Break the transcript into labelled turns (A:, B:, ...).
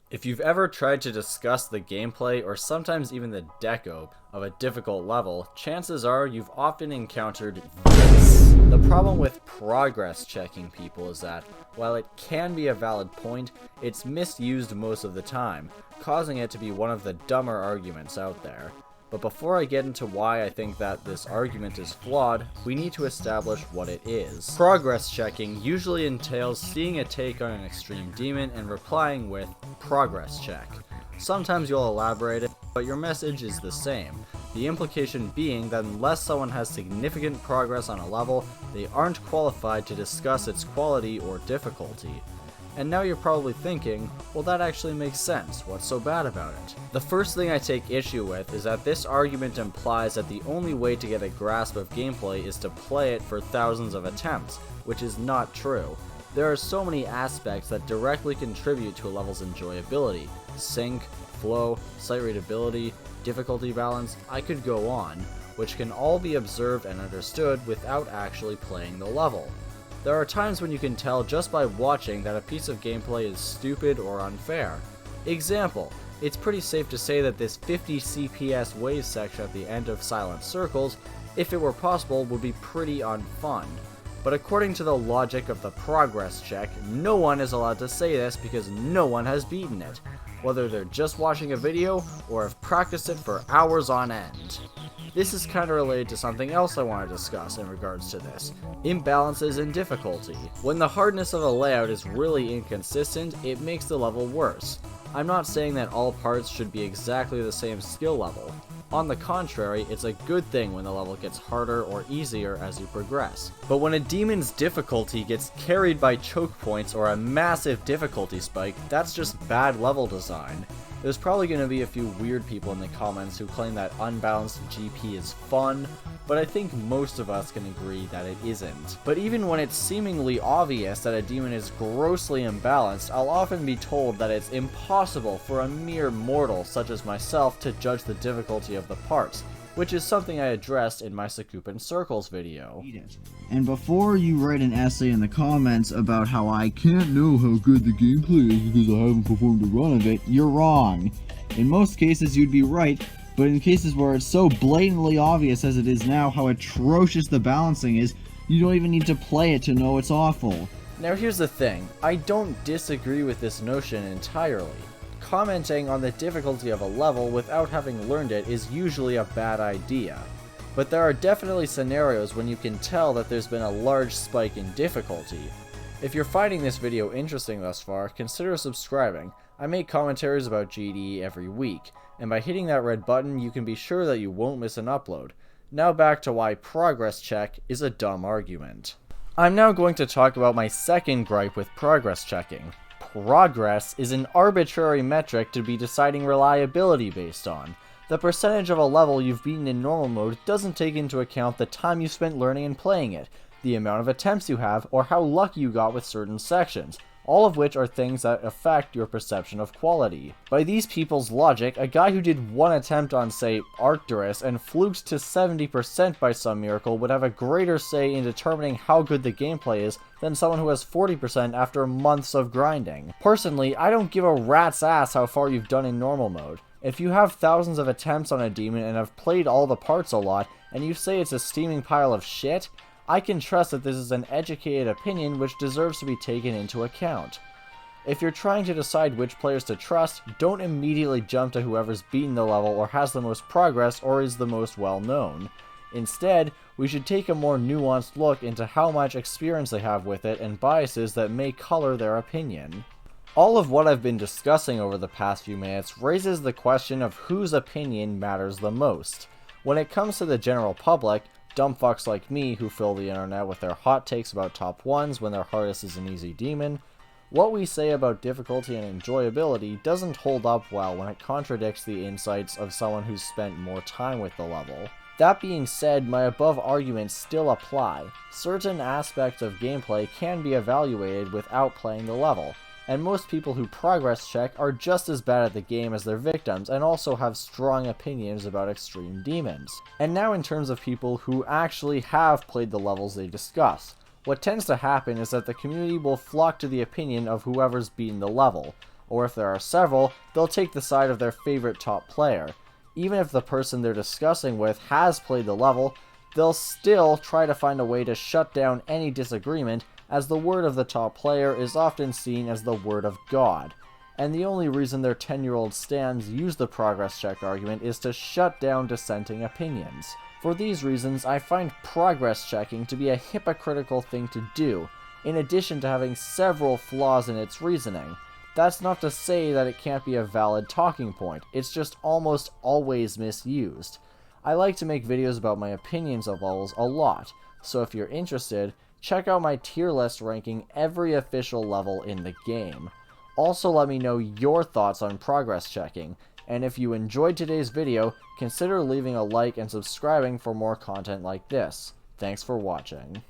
A: If you've ever tried to discuss the gameplay or sometimes even the deco of a difficult level, chances are you've often encountered this. The problem with progress checking people is that, while it can be a valid point, it's misused most of the time, causing it to be one of the dumber arguments out there. But before I get into why I think that this argument is flawed, we need to establish what it is. Progress checking usually entails seeing a take on an extreme demon and replying with progress check. Sometimes you'll elaborate it, but your message is the same. The implication being that unless someone has significant progress on a level, they aren't qualified to discuss its quality or difficulty. And now you're probably thinking, well, that actually makes sense, what's so bad about it? The first thing I take issue with is that this argument implies that the only way to get a grasp of gameplay is to play it for thousands of attempts, which is not true. There are so many aspects that directly contribute to a level's enjoyability: sync, flow, sight readability, difficulty balance, I could go on, which can all be observed and understood without actually playing the level. There are times when you can tell just by watching that a piece of gameplay is stupid or unfair. Example, it's pretty safe to say that this 50 CPS wave section at the end of Silent Circles, if it were possible, would be pretty unfun. But according to the logic of the progress check, no one is allowed to say this because no one has beaten it, whether they're just watching a video or have practiced it for hours on end. This is kind of related to something else I want to discuss in regards to this: imbalances in difficulty. When the hardness of a layout is really inconsistent, it makes the level worse. I'm not saying that all parts should be exactly the same skill level. On the contrary, it's a good thing when the level gets harder or easier as you progress. But when a demon's difficulty gets carried by choke points or a massive difficulty spike, that's just bad level design. There's probably going to be a few weird people in the comments who claim that unbalanced GP is fun, but I think most of us can agree that it isn't. But even when it's seemingly obvious that a demon is grossly imbalanced, I'll often be told that it's impossible for a mere mortal such as myself to judge the difficulty of the parts, which is something I addressed in my Sakupin Circles video.
B: And before you write an essay in the comments about how I can't know how good the gameplay is because I haven't performed a run of it, you're wrong. In most cases you'd be right, but in cases where it's so blatantly obvious as it is now how atrocious the balancing is, you don't even need to play it to know it's awful.
A: Now here's the thing, I don't disagree with this notion entirely. Commenting on the difficulty of a level without having learned it is usually a bad idea. But there are definitely scenarios when you can tell that there's been a large spike in difficulty. If you're finding this video interesting thus far, consider subscribing. I make commentaries about GDE every week, and by hitting that red button you can be sure that you won't miss an upload. Now back to why progress check is a dumb argument. I'm now going to talk about my second gripe with progress checking. Progress is an arbitrary metric to be deciding reliability based on. The percentage of a level you've beaten in normal mode doesn't take into account the time you spent learning and playing it, the amount of attempts you have, or how lucky you got with certain sections, all of which are things that affect your perception of quality. By these people's logic, a guy who did one attempt on, say, Arcturus and fluked to 70% by some miracle would have a greater say in determining how good the gameplay is than someone who has 40% after months of grinding. Personally, I don't give a rat's ass how far you've done in normal mode. If you have thousands of attempts on a demon and have played all the parts a lot, and you say it's a steaming pile of shit, I can trust that this is an educated opinion which deserves to be taken into account. If you're trying to decide which players to trust, don't immediately jump to whoever's beaten the level or has the most progress or is the most well known. Instead, we should take a more nuanced look into how much experience they have with it and biases that may color their opinion. All of what I've been discussing over the past few minutes raises the question of whose opinion matters the most. When it comes to the general public, dumb fucks like me who fill the internet with their hot takes about top 1s when their hardest is an easy demon, what we say about difficulty and enjoyability doesn't hold up well when it contradicts the insights of someone who's spent more time with the level. That being said, my above arguments still apply. Certain aspects of gameplay can be evaluated without playing the level, and most people who progress check are just as bad at the game as their victims and also have strong opinions about extreme demons. And now in terms of people who actually have played the levels they discuss. What tends to happen is that the community will flock to the opinion of whoever's beaten the level. or if there are several, they'll take the side of their favorite top player. Even if the person they're discussing with has played the level, they'll still try to find a way to shut down any disagreement, as the word of the top player is often seen as the word of God. And the only reason their 10-year-old stans use the progress check argument is to shut down dissenting opinions. For these reasons, I find progress checking to be a hypocritical thing to do, in addition to having several flaws in its reasoning. That's not to say that it can't be a valid talking point, it's just almost always misused. I like to make videos about my opinions of levels a lot, so if you're interested, check out my tier list ranking every official level in the game. Also let me know your thoughts on progress checking, and if you enjoyed today's video, consider leaving a like and subscribing for more content like this. Thanks for watching.